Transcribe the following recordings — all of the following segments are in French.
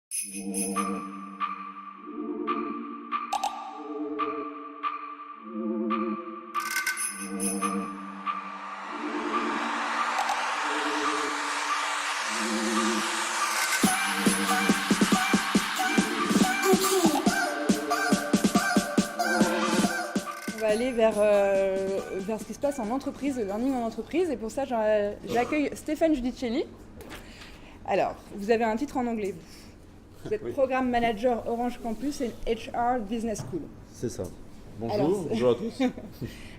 On va aller vers ce qui se passe en entreprise, le learning en entreprise. Et pour ça, j'accueille Stéphane Giudicelli. Alors, vous avez un titre en anglais. Vous êtes Oui. Programme Manager Orange Campus et HR Business School. C'est ça. Alors, Bonjour à tous.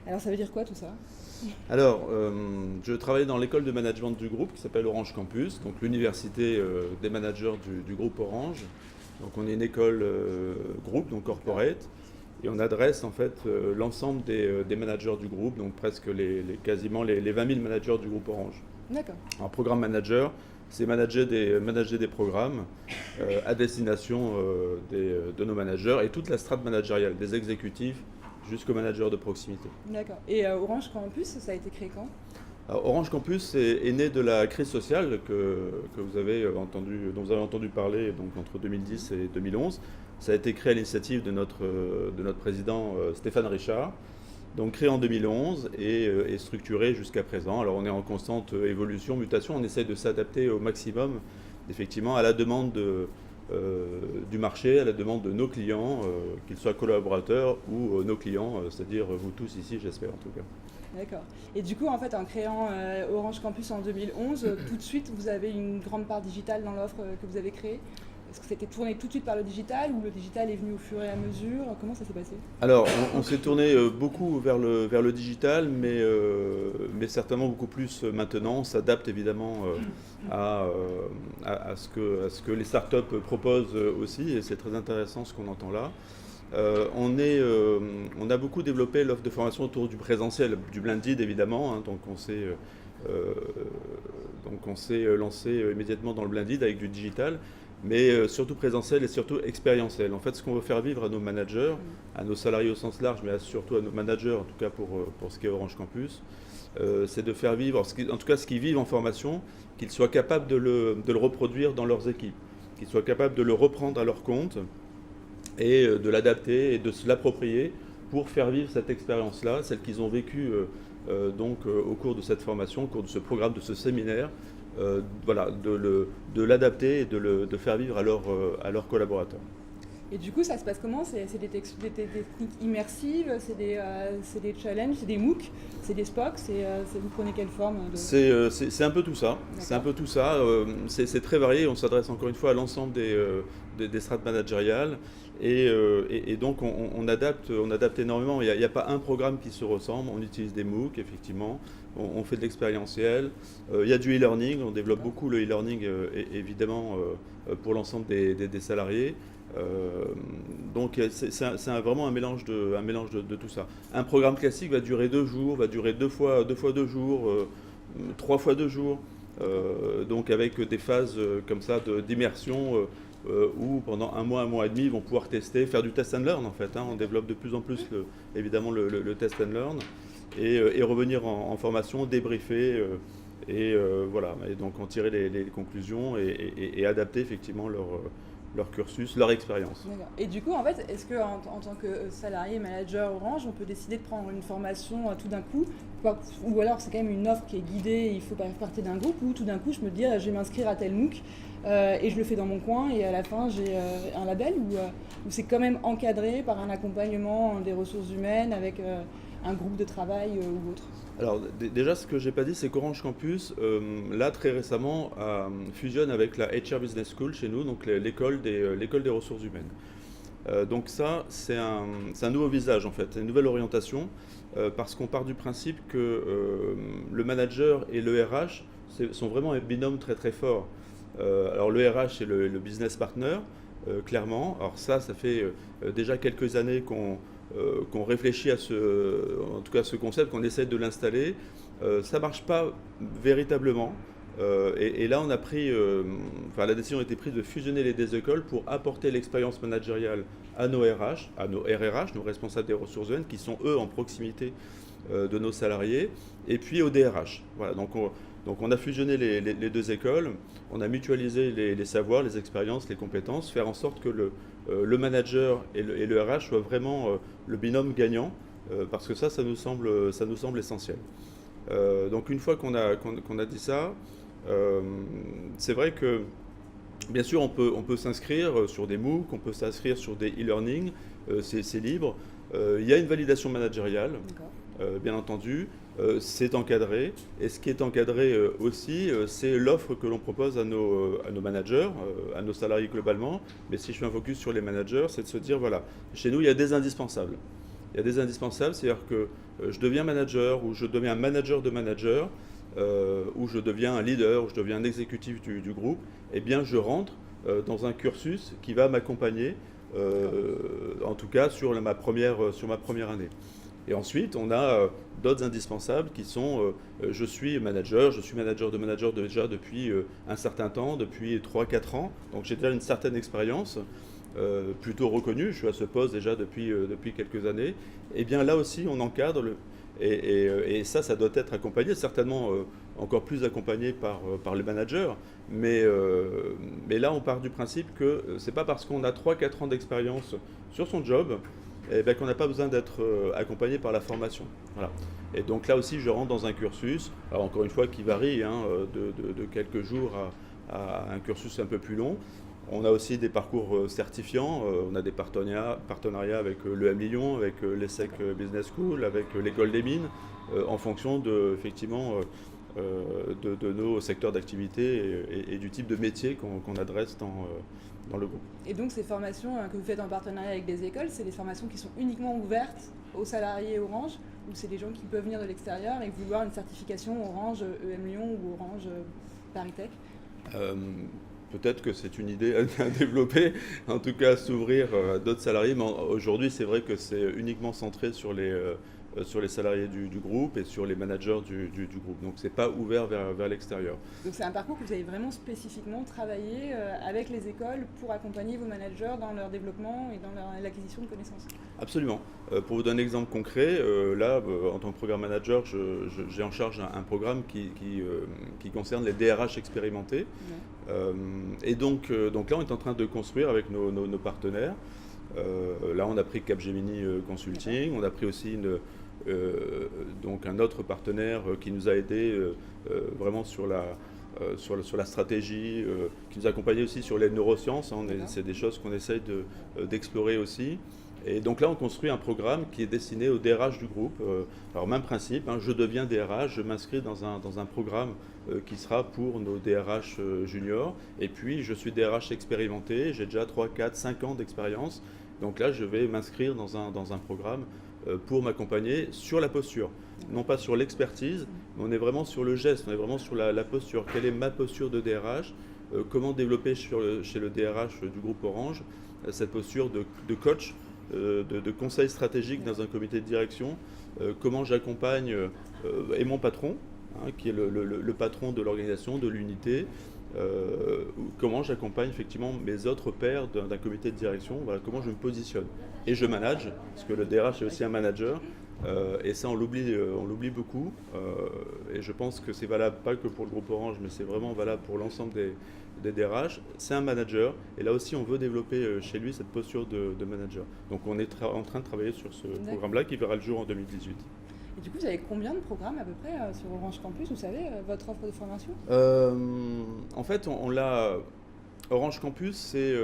Alors, ça veut dire quoi tout ça? Alors, je travaille dans l'école de management du groupe qui s'appelle Orange Campus, donc l'université des managers du groupe Orange. Donc on est une école groupe, donc corporate, et on adresse en fait l'ensemble des managers du groupe, donc presque quasiment les 20 000 managers du groupe Orange. D'accord. Un programme manager, c'est manager des programmes à destination de nos managers et toute la strate managériale, des exécutifs jusqu'aux managers de proximité. D'accord. Et Orange Campus, ça a été créé quand? Alors, Orange Campus est né de la crise sociale dont vous avez entendu parler donc, entre 2010 et 2011. Ça a été créé à l'initiative de notre président Stéphane Richard, donc créé en 2011 et structuré jusqu'à présent. Alors on est en constante évolution, mutation, on essaye de s'adapter au maximum effectivement à la demande du marché, à la demande de nos clients, qu'ils soient collaborateurs ou nos clients, c'est-à-dire vous tous ici, j'espère en tout cas. D'accord. Et du coup, en fait, en créant Orange Campus en 2011, tout de suite, vous avez une grande part digitale dans l'offre que vous avez créée. Est-ce que c'était tourné tout de suite par le digital ou le digital est venu au fur et à mesure? Comment ça s'est passé? Alors, on s'est tourné beaucoup vers le digital, mais certainement beaucoup plus maintenant. On s'adapte évidemment à ce que les startups proposent aussi, et c'est très intéressant ce qu'on entend là. On a beaucoup développé l'offre de formation autour du présentiel, du blended évidemment, hein, donc on s'est lancé immédiatement dans le blended avec du digital, mais surtout présentiel et surtout expérientiel. En fait, ce qu'on veut faire vivre à nos managers, à nos salariés au sens large, mais surtout à nos managers, en tout cas pour ce qui est Orange Campus, c'est de faire vivre, en tout cas ce qu'ils vivent en formation, qu'ils soient capables de le reproduire dans leurs équipes, qu'ils soient capables de le reprendre à leur compte et de l'adapter et de se l'approprier pour faire vivre cette expérience-là, celle qu'ils ont vécue au cours de cette formation, au cours de ce programme, de ce séminaire, voilà, de l'adapter et de faire vivre à leurs collaborateurs. Et du coup, ça se passe comment? C'est des techniques immersives, c'est des challenges, c'est des MOOC, c'est des SPOC, vous prenez quelle forme C'est un peu tout ça. C'est un peu tout ça. C'est très varié. On s'adresse encore une fois à l'ensemble des strates managériales. Et donc on adapte énormément. Il n'y a pas un programme qui se ressemble. On utilise des MOOC, effectivement. On fait de l'expérientiel. Il y a du e-learning. On développe beaucoup le e-learning, évidemment, pour l'ensemble des salariés. Donc c'est vraiment un mélange de tout ça. Un programme classique va durer 2 jours, va durer 2 fois 2 jours, 3 fois 2 jours, donc avec des phases comme ça d'immersion où pendant un mois et demi ils vont pouvoir tester, faire du test and learn en fait, hein. On développe de plus en plus évidemment le test and learn et revenir en formation, débriefer voilà, et donc en tirer les conclusions et adapter effectivement leur cursus, leur expérience. D'accord. Et du coup, en fait, est-ce qu'en tant que salarié manager Orange, on peut décider de prendre une formation tout d'un coup, ou alors c'est quand même une offre qui est guidée, il faut faire partie d'un groupe, ou tout d'un coup je me dis je vais m'inscrire à tel MOOC et je le fais dans mon coin et à la fin j'ai un label, ou c'est quand même encadré par un accompagnement des ressources humaines avec un groupe de travail ou autre? Alors déjà, ce que j'ai pas dit, c'est qu'Orange Campus, là très récemment, fusionne avec la HR Business School chez nous, donc l'école des ressources humaines. Donc ça, c'est un nouveau visage en fait, une nouvelle orientation, parce qu'on part du principe que le manager et le RH sont vraiment un binôme très très fort. Alors le RH c'est le business partner, clairement. Alors ça fait déjà quelques années qu'on réfléchit à ce concept, qu'on essaie de l'installer. Ça ne marche pas véritablement. Et là, la décision a été prise de fusionner les deux écoles pour apporter l'expérience managériale à nos RH, à nos RRH, nos responsables des ressources humaines, qui sont eux en proximité de nos salariés, et puis aux DRH. Voilà, donc Donc on a fusionné les deux écoles, on a mutualisé les savoirs, les expériences, les compétences, faire en sorte que le manager et le RH soient vraiment le binôme gagnant, parce que ça nous semble essentiel. Donc une fois qu'on a dit ça, c'est vrai que bien sûr on peut s'inscrire sur des MOOC, on peut s'inscrire sur des e-learning, c'est libre. Il y a une validation managériale, bien entendu, c'est encadré, et ce qui est encadré aussi, c'est l'offre que l'on propose à nos managers, à nos salariés globalement. Mais si je fais un focus sur les managers, c'est de se dire, voilà, chez nous il y a des indispensables. Il y a des indispensables, c'est-à-dire que je deviens manager, ou je deviens un manager de manager, ou je deviens un leader, ou je deviens un exécutif du groupe, eh bien je rentre dans un cursus qui va m'accompagner, en tout cas sur ma première année. Et ensuite, on a d'autres indispensables qui sont, je suis manager de manager déjà depuis un certain temps, depuis 3-4 ans, donc j'ai déjà une certaine expérience, plutôt reconnue, je suis à ce poste déjà depuis quelques années. Et bien là aussi, on encadre, et ça doit être accompagné, certainement encore plus accompagné par les managers, mais là on part du principe que c'est pas parce qu'on a 3-4 ans d'expérience sur son job qu'on n'a pas besoin d'être accompagné par la formation. Voilà. Et donc là aussi, je rentre dans un cursus, alors encore une fois, qui varie de quelques jours à un cursus un peu plus long. On a aussi des parcours certifiants, on a des partenariats avec l'EM Lyon, avec l'ESSEC Business School, avec l'école des mines, en fonction effectivement, de nos secteurs d'activité et du type de métier qu'on adresse dans le groupe. Et donc ces formations que vous faites en partenariat avec des écoles, c'est des formations qui sont uniquement ouvertes aux salariés Orange, ou c'est des gens qui peuvent venir de l'extérieur et vouloir une certification Orange EM Lyon ou Orange Paris Tech? Peut-être que c'est une idée à développer, en tout cas à s'ouvrir à d'autres salariés, mais aujourd'hui c'est vrai que c'est uniquement centré sur les salariés du groupe et sur les managers du groupe. Donc c'est pas ouvert vers l'extérieur. Donc c'est un parcours que vous avez vraiment spécifiquement travaillé avec les écoles pour accompagner vos managers dans leur développement et dans l'acquisition de connaissances. Absolument. Pour vous donner un exemple concret, là, en tant que programme manager, j'ai en charge un programme qui concerne les DRH expérimentés. Ouais. Et donc là, on est en train de construire avec nos partenaires. Là, on a pris Capgemini Consulting, on a pris aussi donc un autre partenaire qui nous a aidé vraiment sur la stratégie, qui nous a accompagnés aussi sur les neurosciences. C'est des choses qu'on essaye d'explorer aussi. Et donc là, on construit un programme qui est destiné au DRH du groupe. Alors même principe, je deviens DRH, je m'inscris dans un programme qui sera pour nos DRH juniors. Et puis, je suis DRH expérimenté, j'ai déjà 3, 4, 5 ans d'expérience. Donc là, je vais m'inscrire dans un programme pour m'accompagner sur la posture. Non pas sur l'expertise, mais on est vraiment sur le geste, on est vraiment sur la posture. Quelle est ma posture de DRH? Comment développer chez le DRH du groupe Orange cette posture de coach, de conseil stratégique dans un comité de direction? Comment j'accompagne et mon patron, qui est le patron de l'organisation, de l'unité, comment j'accompagne effectivement mes autres pairs d'un comité de direction, voilà, comment je me positionne. Et je manage, parce que le DRH est aussi un manager, et ça on l'oublie beaucoup, et je pense que c'est valable pas que pour le groupe Orange, mais c'est vraiment valable pour l'ensemble des DRH. C'est un manager, et là aussi on veut développer chez lui cette posture de manager. Donc on est en train de travailler sur ce programme-là qui verra le jour en 2018. Et du coup, vous avez combien de programmes à peu près sur Orange Campus, vous savez, votre offre de formation? En fait, on l'a. Orange Campus, c'est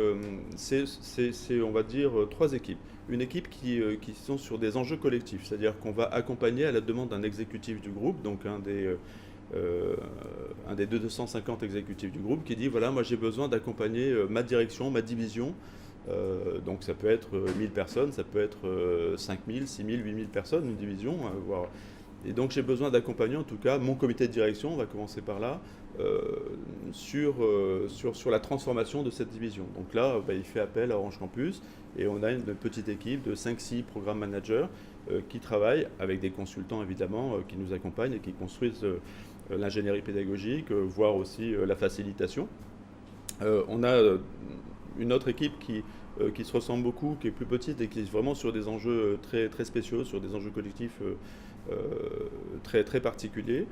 on va dire, 3 équipes. Une équipe qui sont sur des enjeux collectifs, c'est-à-dire qu'on va accompagner à la demande d'un exécutif du groupe, donc un des 250 exécutifs du groupe, qui dit voilà, moi j'ai besoin d'accompagner ma direction, ma division. Donc ça peut être 1000 personnes, ça peut être 5000, 6000, 8000 personnes, une division, voire. Et donc j'ai besoin d'accompagner en tout cas mon comité de direction, on va commencer par là, sur la transformation de cette division. Donc là, il fait appel à Orange Campus et on a une petite équipe de 5-6 programmes managers qui travaillent avec des consultants évidemment qui nous accompagnent et qui construisent l'ingénierie pédagogique, voire aussi la facilitation. On a une autre équipe qui se ressemble beaucoup, qui est plus petite et qui est vraiment sur des enjeux très, très spéciaux, sur des enjeux collectifs très, très particuliers.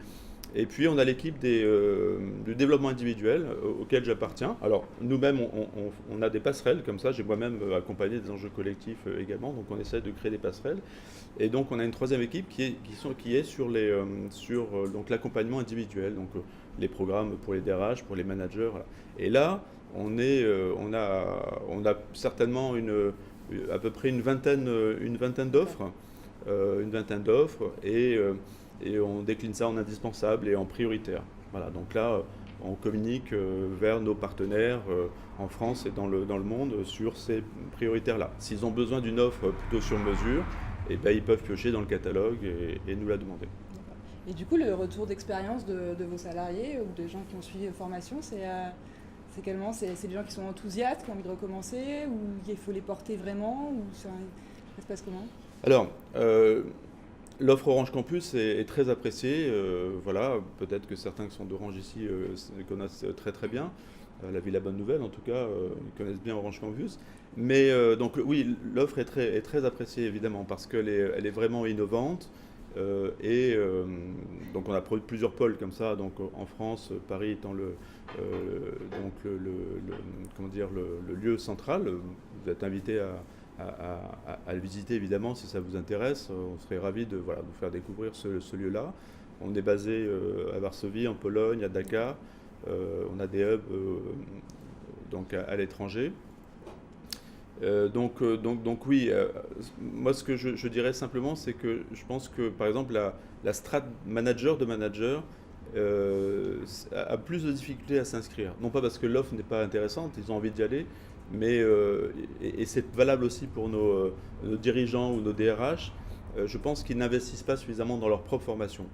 Et puis on a l'équipe du développement individuel auquel j'appartiens. Alors nous-mêmes, on a des passerelles comme ça. J'ai moi-même accompagné des enjeux collectifs également, donc on essaie de créer des passerelles. Et donc on a une troisième équipe qui est sur donc l'accompagnement individuel, donc les programmes pour les DRH, pour les managers. Voilà. Et là, on a certainement à peu près une vingtaine d'offres, et on décline ça en indispensable et en prioritaire. Voilà, donc là, on communique vers nos partenaires en France et dans le monde sur ces prioritaires-là. S'ils ont besoin d'une offre plutôt sur mesure, eh ben, ils peuvent piocher dans le catalogue et nous la demander. Et du coup, le retour d'expérience de vos salariés ou des gens qui ont suivi vos formations, c'est quellement c'est des gens qui sont enthousiastes, qui ont envie de recommencer, ou il faut les porter vraiment, ou ça se passe comment? Alors, l'offre Orange Campus est très appréciée. Voilà, peut-être que certains qui sont d'Orange ici connaissent très très bien. La Villa Bonne Nouvelle, en tout cas, ils connaissent bien Orange Campus. Mais donc oui, l'offre est très appréciée évidemment parce qu'elle elle est vraiment innovante. Donc on a plusieurs pôles comme ça. Donc en France, Paris étant comment dire, le lieu central. Vous êtes invité à le visiter évidemment si ça vous intéresse. On serait ravis de vous faire découvrir ce lieu-là. On est basé à Varsovie, en Pologne, à Dakar. On a des hubs donc à l'étranger. Donc oui, moi ce que je dirais simplement, c'est que je pense que par exemple la strat manager de manager a plus de difficultés à s'inscrire. Non pas parce que l'offre n'est pas intéressante, ils ont envie d'y aller, mais et c'est valable aussi pour nos dirigeants ou nos DRH. Je pense qu'ils n'investissent pas suffisamment dans leur propre formation.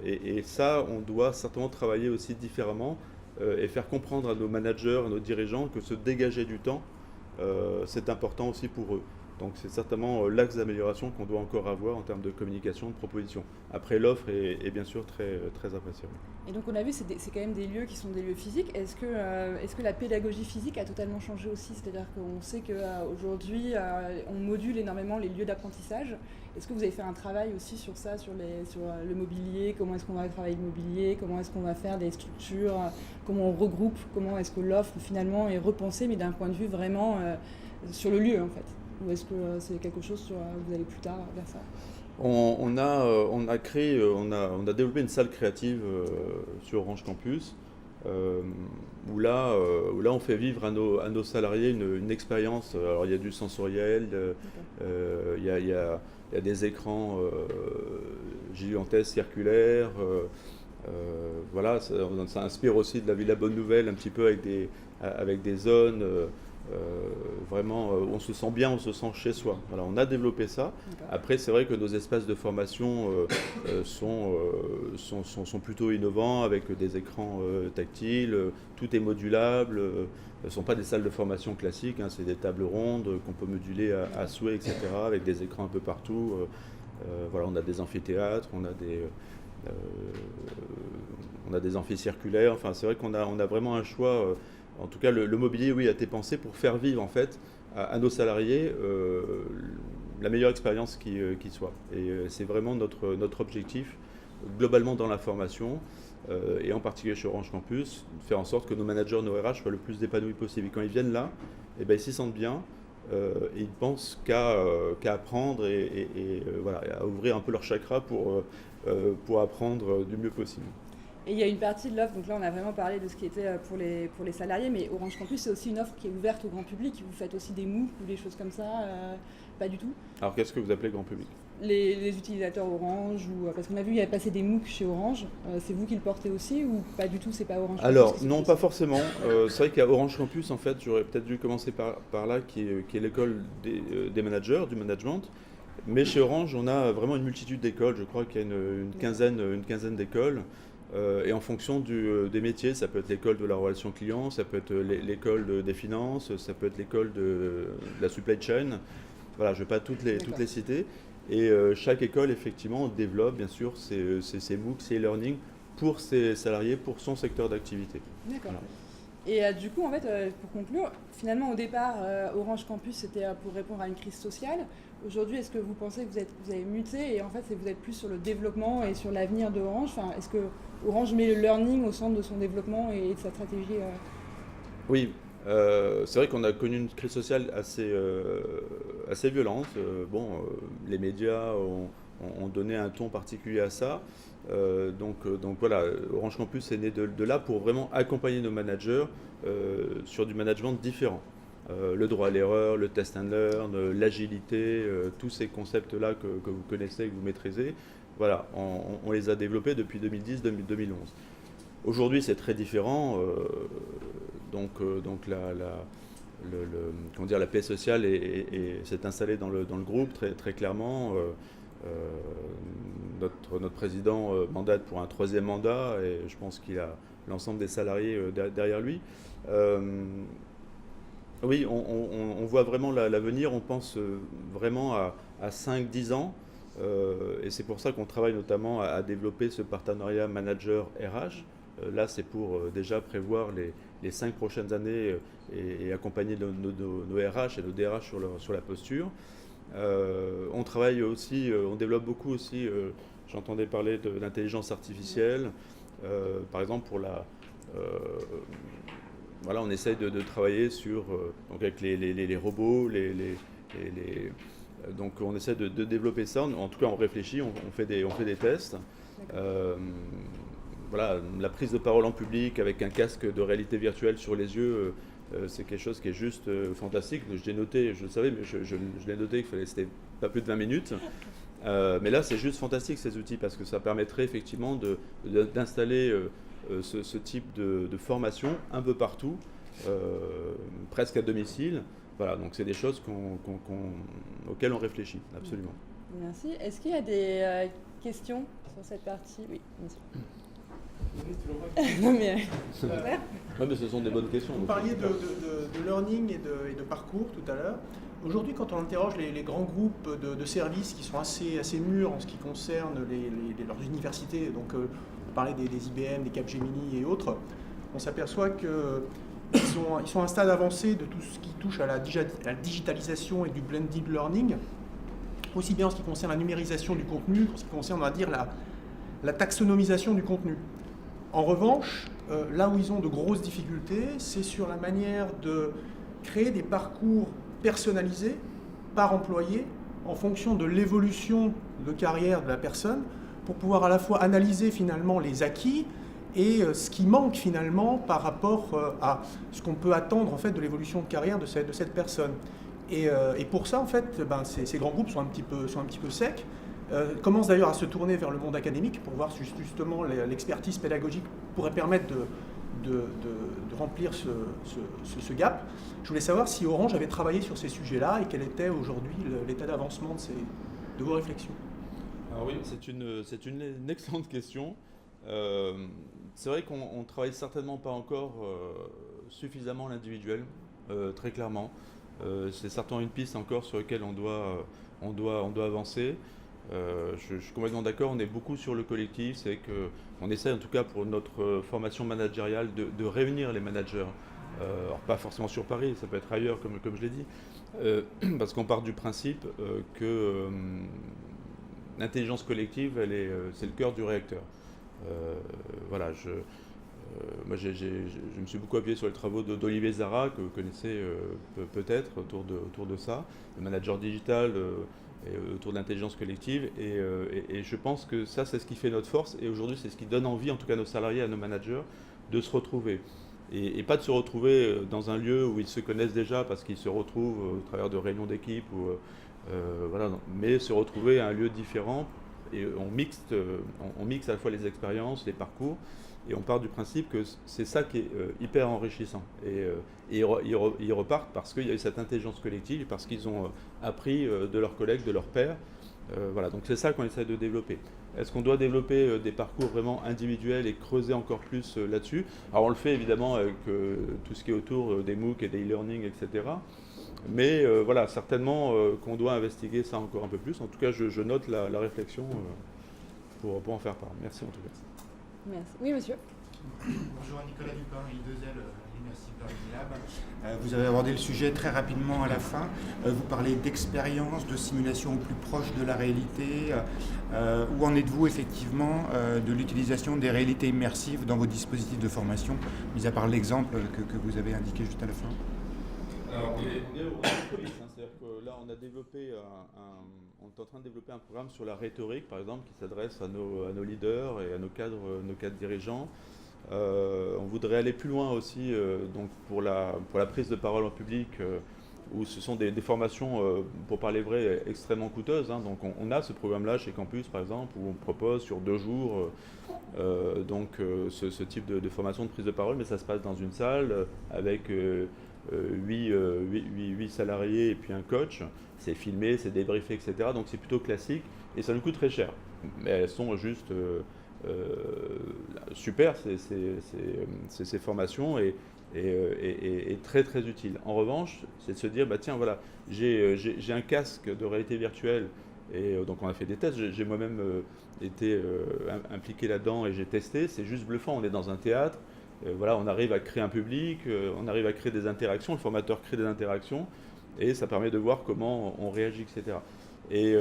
Et ça, on doit certainement travailler aussi différemment et faire comprendre à nos managers, à nos dirigeants que se dégager du temps, c'est important aussi pour eux. Donc c'est certainement l'axe d'amélioration qu'on doit encore avoir en termes de communication, de proposition. Après, l'offre est bien sûr très, très appréciable. Et donc on a vu, c'est quand même des lieux qui sont des lieux physiques. Est-ce que la pédagogie physique a totalement changé aussi? C'est-à-dire qu'on sait qu'aujourd'hui, on module énormément les lieux d'apprentissage. Est-ce que vous avez fait un travail aussi sur ça, sur le mobilier? Comment est-ce qu'on va travailler le mobilier? Comment est-ce qu'on va faire des structures? Comment on regroupe? Comment est-ce que l'offre finalement est repensée, mais d'un point de vue vraiment sur le lieu en fait? Ou est-ce que c'est quelque chose sur vous allez plus tard vers ça? On a développé une salle créative sur Orange Campus où là on fait vivre à nos salariés une expérience. Alors il y a du sensoriel, il y a des écrans gigantesques circulaires. Voilà, ça inspire aussi de la Villa Bonne Nouvelle un petit peu avec des zones. Vraiment, on se sent bien, on se sent chez soi. Voilà, on a développé ça. Après, c'est vrai que nos espaces de formation sont plutôt innovants avec des écrans tactiles, tout est modulable. Ce ne sont pas des salles de formation classiques, hein, c'est des tables rondes qu'on peut moduler à souhait, etc., avec des écrans un peu partout. Voilà, on a des amphithéâtres, on a des amphicirculaires. Enfin, c'est vrai qu'on a vraiment un choix. En tout cas, le mobilier, oui, a été pensé pour faire vivre en fait à nos salariés la meilleure expérience qui soit. Et c'est vraiment notre objectif globalement dans la formation et en particulier chez Orange Campus, de faire en sorte que nos managers, nos RH soient le plus épanouis possible. Et quand ils viennent là, eh ben, ils s'y sentent bien. Et ils pensent qu'à apprendre et voilà, à ouvrir un peu leur chakra pour apprendre du mieux possible. Et il y a une partie de l'offre, donc là on a vraiment parlé de ce qui était pour les salariés, mais Orange Campus c'est aussi une offre qui est ouverte au grand public. Vous faites aussi des MOOC ou des choses comme ça? Pas du tout? Alors qu'est-ce que vous appelez grand public? Les utilisateurs Orange, parce qu'on a vu il y a passé des MOOC chez Orange, c'est vous qui le portez aussi ou pas du tout, c'est pas Orange Campus? Alors non, pas forcément. C'est vrai qu'il y a Orange Campus, en fait, j'aurais peut-être dû commencer par là, qui est l'école des managers, du management. Mais chez Orange, on a vraiment une multitude d'écoles, je crois qu'il y a une quinzaine d'écoles. Et en fonction des métiers, ça peut être l'école de la relation client, ça peut être l'école des finances, ça peut être l'école de la supply chain. Voilà, je ne vais pas toutes les citer. Et chaque école, effectivement, développe bien sûr ses MOOC, ses e-learning pour ses salariés, pour son secteur d'activité. D'accord. Voilà. Et du coup, en fait, pour conclure, finalement, au départ, Orange Campus, c'était pour répondre à une crise sociale. Aujourd'hui, est-ce que vous pensez que vous avez muté et en fait, vous êtes plus sur le développement et sur l'avenir d'Orange? Enfin, est-ce que Orange met le learning au centre de son développement et de sa stratégie? Oui, c'est vrai qu'on a connu une crise sociale assez violente. Les médias ont donné un ton particulier à ça. Donc voilà, Orange Campus est né de là pour vraiment accompagner nos managers sur du management différent. Le droit à l'erreur, le test and learn, l'agilité, tous ces concepts-là que vous connaissez, que vous maîtrisez, voilà, on les a développés depuis 2010-2011. Aujourd'hui, c'est très différent. Donc la paix sociale s'est installée dans le groupe très clairement. Notre président mandate pour un 3e mandat et je pense qu'il a l'ensemble des salariés derrière lui. Oui, on voit vraiment l'avenir, on pense vraiment à 5-10 ans et c'est pour ça qu'on travaille notamment à développer ce partenariat manager-RH. Là, c'est pour déjà prévoir les 5 prochaines années et accompagner nos RH et nos DRH sur la posture. On travaille aussi, on développe beaucoup aussi, j'entendais parler de l'intelligence artificielle, par exemple voilà, on essaye de travailler donc avec les robots, donc on essaie de développer ça, en tout cas on réfléchit, on fait des tests. Voilà, la prise de parole en public avec un casque de réalité virtuelle sur les yeux, c'est quelque chose qui est juste fantastique. Je l'ai noté, je le savais, mais je l'ai noté c'était pas plus de 20 minutes. Mais là, c'est juste fantastique ces outils parce que ça permettrait effectivement d'installer ce type de formation un peu partout, presque à domicile. Voilà, donc c'est des choses auxquelles on réfléchit, absolument. Merci. Est-ce qu'il y a des questions sur cette partie? Oui, bien sûr. Non, mais ce sont des bonnes questions. Vous parliez de learning et de parcours tout à l'heure. Aujourd'hui, quand on interroge les grands groupes de services qui sont assez mûrs en ce qui concerne leurs universités, donc on parlait des IBM, des Capgemini et autres, on s'aperçoit qu'ils sont à un stade avancé de tout ce qui touche à la digitalisation et du blended learning, aussi bien en ce qui concerne la numérisation du contenu qu'en ce qui concerne, on va dire, la taxonomisation du contenu. En revanche, là où ils ont de grosses difficultés, c'est sur la manière de créer des parcours personnalisés par employé en fonction de l'évolution de carrière de la personne pour pouvoir à la fois analyser finalement les acquis et ce qui manque finalement par rapport à ce qu'on peut attendre en fait de l'évolution de carrière de cette personne. Et pour ça, en fait, ces grands groupes sont un petit peu secs. Commence d'ailleurs à se tourner vers le monde académique pour voir justement l'expertise pédagogique pourrait permettre de remplir ce gap. Je voulais savoir si Orange avait travaillé sur ces sujets-là et quel était aujourd'hui l'état d'avancement de vos réflexions. Alors oui, c'est une excellente question. C'est vrai qu'on ne travaille certainement pas encore suffisamment l'individuel, très clairement. C'est certainement une piste encore sur laquelle on doit avancer. Je suis complètement d'accord, on est beaucoup sur le collectif, c'est qu'on essaie en tout cas pour notre formation managériale de réunir les managers. Alors pas forcément sur Paris, ça peut être ailleurs comme je l'ai dit, parce qu'on part du principe que l'intelligence collective, c'est le cœur du réacteur. Voilà, moi je me suis beaucoup appuyé sur les travaux d'Olivier Zara, que vous connaissez peut-être autour de ça, le manager digital, autour de l'intelligence collective et je pense que ça c'est ce qui fait notre force et aujourd'hui c'est ce qui donne envie en tout cas à nos salariés, à nos managers de se retrouver et pas de se retrouver dans un lieu où ils se connaissent déjà parce qu'ils se retrouvent au travers de réunions d'équipe voilà, mais se retrouver à un lieu différent et on mixe à la fois les expériences, les parcours et on part du principe que c'est ça qui est hyper enrichissant. Et ils repartent parce qu'il y a eu cette intelligence collective et parce qu'ils ont appris de leurs collègues, de leurs pairs. Voilà, donc c'est ça qu'on essaie de développer. Est-ce qu'on doit développer des parcours vraiment individuels et creuser encore plus là-dessus? Alors on le fait évidemment avec tout ce qui est autour des MOOC et des e-learning, etc. Mais voilà, certainement qu'on doit investiguer ça encore un peu plus. En tout cas, je note la réflexion pour en faire part. Merci en tout cas. Merci. Oui, monsieur. Bonjour, Nicolas Dupin, I2L, l'Université Paris Lab. Vous avez abordé le sujet très rapidement à la fin. Vous parlez d'expérience, de simulation au plus proche de la réalité. Où en êtes-vous effectivement de l'utilisation des réalités immersives dans vos dispositifs de formation, mis à part l'exemple que vous avez indiqué juste à la fin? Alors, on est au coulisses, c'est-à-dire que là, on a développé on est en train de développer un programme sur la rhétorique, par exemple, qui s'adresse à nos leaders et à nos cadres dirigeants. On voudrait aller plus loin aussi donc pour la prise de parole en public, où ce sont des formations, pour parler vrai, extrêmement coûteuses. Donc on a ce programme-là chez Campus, par exemple, où on propose sur 2 jours ce type de formation de prise de parole, mais ça se passe dans une salle avec 8 salariés et puis un coach. C'est filmé, c'est débriefé, etc. Donc c'est plutôt classique et ça nous coûte très cher. Mais elles sont juste super, ces formations et très très utiles. En revanche, c'est de se dire, bah tiens, voilà, j'ai un casque de réalité virtuelle et donc on a fait des tests. J'ai moi-même été impliqué là-dedans et j'ai testé. C'est juste bluffant. On est dans un théâtre. Voilà, on arrive à créer un public, on arrive à créer des interactions, le formateur crée des interactions et ça permet de voir comment on réagit, etc. Et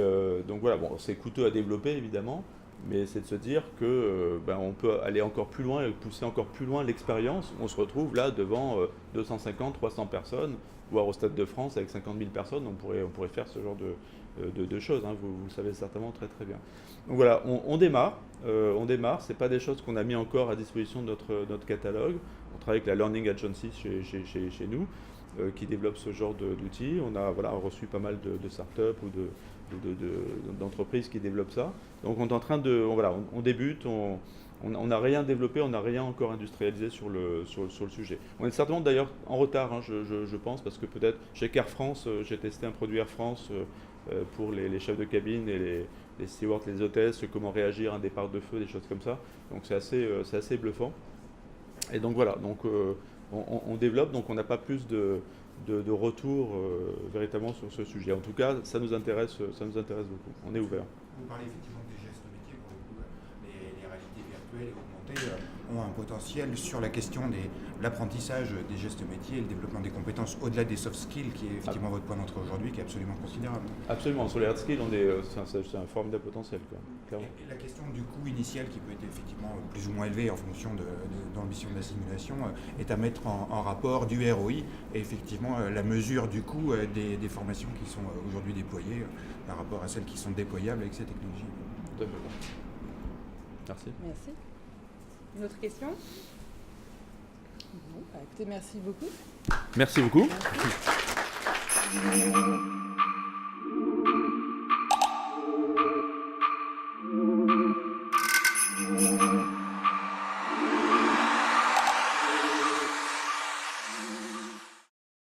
donc voilà, bon, c'est coûteux à développer évidemment, mais c'est de se dire que on peut aller encore plus loin et pousser encore plus loin l'expérience. On se retrouve là devant 250, 300 personnes, voire au Stade de France avec 50 000 personnes, on pourrait faire ce genre de choses, hein, vous le savez certainement très très bien. Donc voilà, on démarre, ce n'est pas des choses qu'on a mis encore à disposition de notre catalogue. On travaille avec la Learning Agency chez nous, qui développe ce genre d'outils. On a reçu pas mal de startups ou d'entreprises qui développent ça. Donc on est en train on débute, on n'a rien développé, on n'a rien encore industrialisé sur le sujet. On est certainement d'ailleurs en retard, hein, je pense, parce que peut-être chez Air France, j'ai testé un produit Air France pour les chefs de cabine et les stewards, les hôtesses, comment réagir à un départ de feu, des choses comme ça. Donc c'est assez bluffant. Et donc voilà, on développe, donc on n'a pas plus de retour véritablement sur ce sujet. En tout cas, ça nous intéresse beaucoup. On est ouvert. Vous parlez effectivement des gestes métiers, pour le coup, les réalités virtuelles et augmentées ont un potentiel sur la question de l'apprentissage des gestes métiers et le développement des compétences au-delà des soft skills, qui est effectivement votre point d'entrée aujourd'hui, qui est absolument considérable. Absolument, sur les hard skills, c'est un formidable potentiel, clairement. Et la question du coût initial, qui peut être effectivement plus ou moins élevé en fonction de l'ambition de la simulation, est à mettre en rapport du ROI et effectivement la mesure du coût des formations qui sont aujourd'hui déployées par rapport à celles qui sont déployables avec ces technologies. Tout à fait. Merci. Merci. Une autre question? Bon, écoutez, merci beaucoup. Merci beaucoup. Merci.